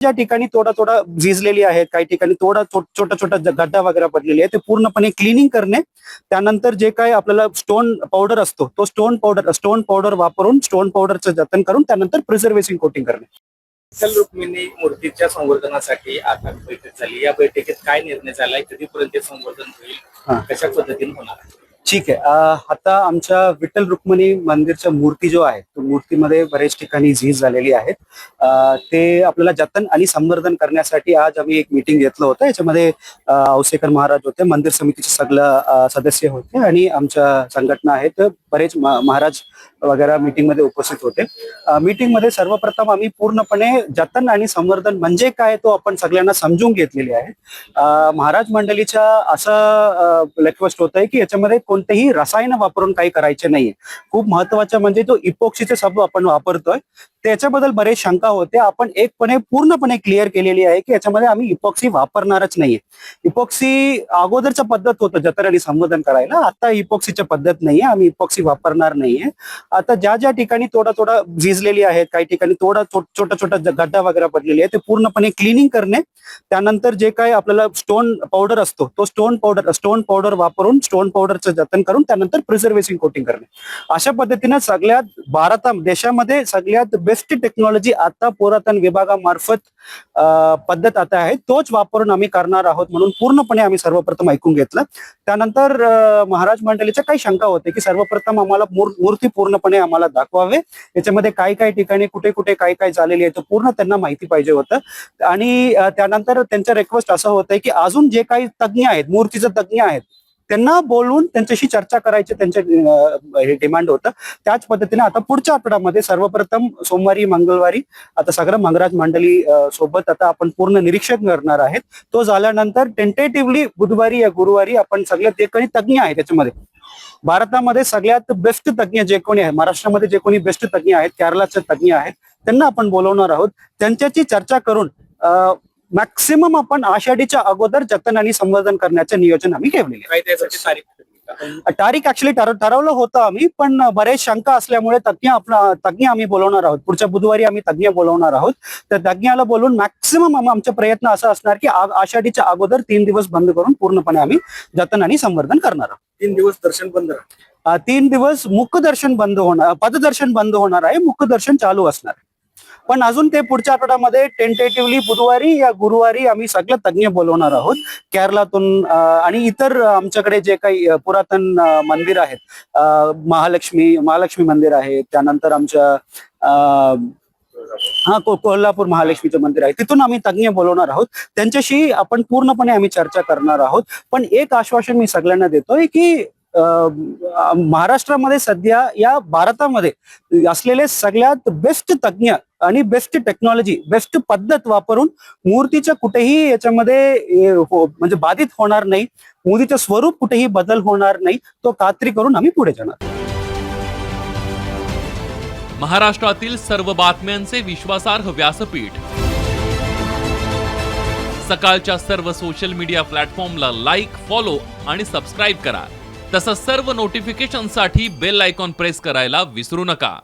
ज्या ठिकाणी थोडा झिजलेली आहेत, काही ठिकाणी छोटा गड्डा वगैरे पडलेली आहे, ते पूर्णपणे क्लिनिंग करणे. त्यानंतर जे काही आपल्याला स्टोन पावडर असतो, तो स्टोन पावडर वापरून स्टोन पावडरचं जतन करून त्यानंतर प्रिझर्वेशन कोटिंग करणे. विठ्ठल रुक्मिणी मूर्तीच्या संवर्धनासाठी आता बैठक झाली. या बैठकीत काय निर्णय झालाय, कधीपर्यंत ते संवर्धन होईल, कशा पद्धतीने होणार आहे? ठीक आहे. आता आमच्या विठ्ठल रुक्मिणी मंदिरच्या मूर्ती जो आहे, तो मूर्तीमध्ये बरेच ठिकाणी झीज झालेली आहेत. ते आपल्याला जतन आणि संवर्धन करण्यासाठी आज आम्ही एक मीटिंग घेतलं होतं. याच्यामध्ये औसेकर महाराज होते, मंदिर समितीचे सगळं सदस्य होते आणि आमच्या संघटना आहेत, बरेच महाराज वगैरे मीटिंगमध्ये उपस्थित होते. मीटिंगमध्ये सर्वप्रथम आम्ही पूर्णपणे जतन आणि संवर्धन म्हणजे काय तो आपण सगळ्यांना समजून घेतलेले आहे. महाराज मंडळीच्या असं रिक्वेस्ट होत आहे की याच्यामध्ये कोणतेही रसायन वापरून काही करायचे नाहीये. खूप महत्वाचं म्हणजे तो इपॉक्सीचे शब्द आपण वापरतोय, त्याच्याबद्दल बरेच शंका होते. आपण पूर्णपणे क्लिअर केलेली आहे की याच्यामध्ये आम्ही इपॉक्सी वापरणारच नाहीये. इपॉक्सी अगोदरचं पद्धत होतं जतन आणि संवर्धन करायला, आता इपॉक्सीच्या पद्धत नाहीये, आम्ही इपॉक्सी वापरणार नाहीये. आता ज्या ठिकाणी थोडा झिजलेली आहेत, काही ठिकाणी छोटा गड्डा वगैरे पडलेली आहे, ते पूर्णपणे क्लिनिंग करणे. त्यानंतर जे काही आपल्याला स्टोन पावडर असतो, तो स्टोन पावडर वापरून स्टोन पावडरचं जतन करून त्यानंतर प्रिझर्वेशन कोटिंग करणे. अशा पद्धतीने सगळ्यात देशामध्ये सगळ्यात बेस्ट टेक्नॉलॉजी आता पुरातन विभागामार्फत पद्धत आता आहे, तोच वापरून आम्ही करणार आहोत म्हणून पूर्णपणे आम्ही सर्वप्रथम ऐकून घेतलं. त्यानंतर महाराज मंडळीच्या काही शंका होते की सर्वप्रथम आम्हाला मूर्ती पूर्णपणे आम्हाला दाखवावे, याच्यामध्ये काय ठिकाणी कुठे काय झालेली आहे, तो पूर्ण त्यांना माहिती पाहिजे होतं. आणि त्यानंतर त्यांचं रिक्वेस्ट असं होतं की अजून जे काही तज्ञ आहेत, मूर्तीचे तज्ञ आहेत, त्यांना बोलून त्यांच्याशी चर्चा करायची त्यांचे डिमांड होतं. त्याच पद्धतीने आता पुढच्या आठवड्यामध्ये सर्वप्रथम सोमवारी मंगळवारी आता सगळं महाराज मंडळी सोबत आता आपण पूर्ण निरीक्षण करणार आहेत. तो झाल्यानंतर टेंटेटिव्हली बुधवारी या गुरुवारी आपण सगळे जे काही तज्ञ आहेत त्याच्यामध्ये भारतामध्ये सगळ्यात बेस्ट तज्ञ जे कोणी आहे, महाराष्ट्रामध्ये जे कोणी बेस्ट तज्ञ आहेत, केरळाचे तज्ञ आहेत, त्यांना आपण बोलवणार आहोत. त्यांच्याशी चर्चा करून मॅक्सिमम आपण आषाढीच्या अगोदर जतन आणि संवर्धन करण्याचं नियोजन आम्ही ठेवलेले. तारीख ऍक्च्युली ठरवलं होतं आम्ही, पण बरेच शंका असल्यामुळे तज्ञ आम्ही बोलवणार आहोत. पुढच्या बुधवारी आम्ही तज्ञ बोलवणार आहोत. तर तज्ञाला बोलून मॅक्सिमम आमचे प्रयत्न असं असणार की आषाढीच्या अगोदर 3 दिवस बंद करून पूर्णपणे आम्ही जतन आणि संवर्धन करणार आहोत. 3 दिवस दर्शन बंद राहणार. 3 दिवस मुखदर्शन बंद होणार, पददर्शन बंद होणार आहे, मुखदर्शन चालू असणार. पण अजून ते पुढच्या आठवड्यामध्ये टेंटेटिव्हली बुधवारी या गुरुवारी आम्ही सगळे तज्ञ बोलवणार आहोत केरळातून. आणि इतर आमच्याकडे जे काही पुरातन मंदिर आहेत, महालक्ष्मी मंदिर आहे, त्यानंतर आमच्या कोल्हापूर महालक्ष्मीचं मंदिर आहे, तिथून आम्ही तज्ञ बोलवणार आहोत. त्यांच्याशी आपण पूर्णपणे आम्ही चर्चा करणार आहोत. पण एक आश्वासन मी सगळ्यांना देतोय की महाराष्ट्रामध्ये सध्या या भारतामध्ये असलेले सगळ्यात बेस्ट तज्ञ आणि बेस्ट टेक्नॉलॉजी, बेस्ट पद्धत वापरून मूर्तीच्या कुठेही याच्यामध्ये म्हणजे बाधित होणार नाही, मूर्तीचं स्वरूप कुठेही बदल होणार नाही, तो खात्री करून आम्ही पुढे जाणार. महाराष्ट्रातील सर्व बातम्यांचे विश्वासार्ह व्यासपीठ. सकाळच्या सर्व सोशल मीडिया प्लॅटफॉर्मला लाईक, फॉलो आणि सबस्क्राईब करा. तसंच सर्व नोटिफिकेशनसाठी बेल आयकॉन प्रेस करायला विसरू नका.